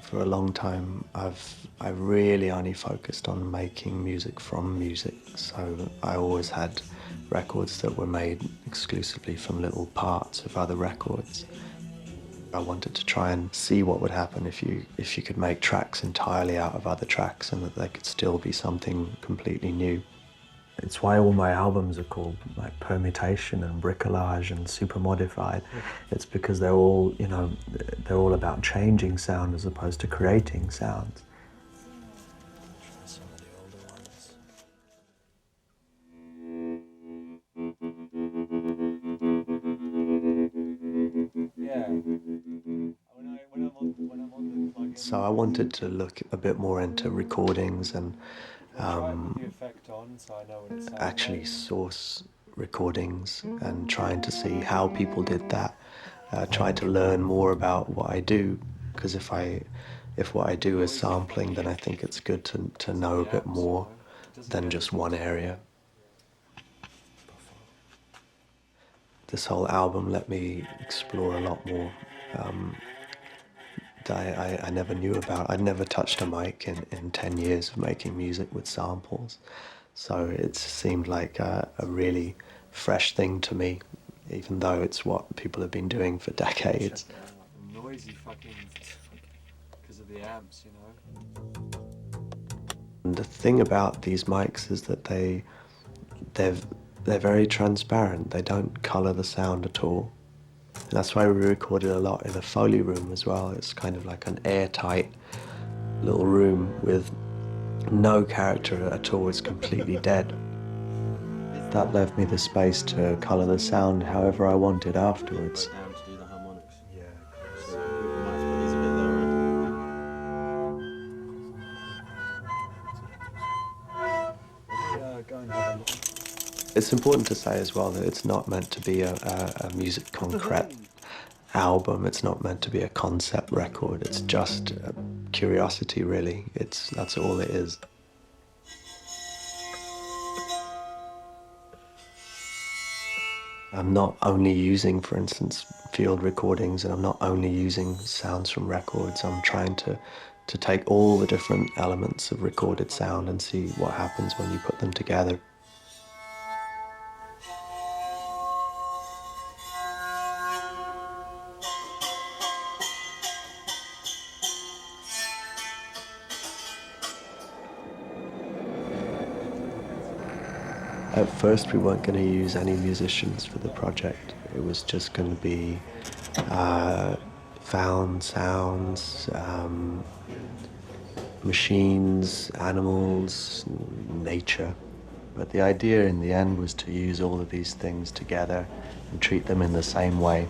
For a long time, I really only focused on making music from music. So I always had records that were made exclusively from little parts of other records. I wanted to try and see what would happen if you could make tracks entirely out of other tracks and that they could still be something completely new. It's why all my albums are called like Permutation and Bricolage and Super Modified. It's because they're all, you know, they're all about changing sound as opposed to creating sounds. Some of the older ones. Yeah. When I'm on the plugin. So I wanted to look a bit more into recordings and actually source recordings and trying to see how people did that. Try to learn more about what I do, because if what I do is sampling, then I think it's good to know a bit more than just one area. This whole album let me explore a lot more that I never knew about. I'd never touched a mic in 10 years of making music with samples. So it seemed like a really fresh thing to me, even though it's what people have been doing for decades. Noisy fucking, because of the amps, you know. And the thing about these mics is that they're very transparent. They don't color the sound at all. And that's why we recorded a lot in a Foley Room as well. It's kind of like an airtight little room with no character at all. It's completely dead. That left me the space to colour the sound however I wanted afterwards. It's important to say as well that it's not meant to be a musique concrète album. It's not meant to be a concept record. It's just a curiosity, really. That's all it is. I'm not only using, for instance, field recordings, and I'm not only using sounds from records. I'm trying to take all the different elements of recorded sound and see what happens when you put them together. At first, we weren't going to use any musicians for the project. It was just going to be found sounds, machines, animals, nature. But the idea in the end was to use all of these things together and treat them in the same way.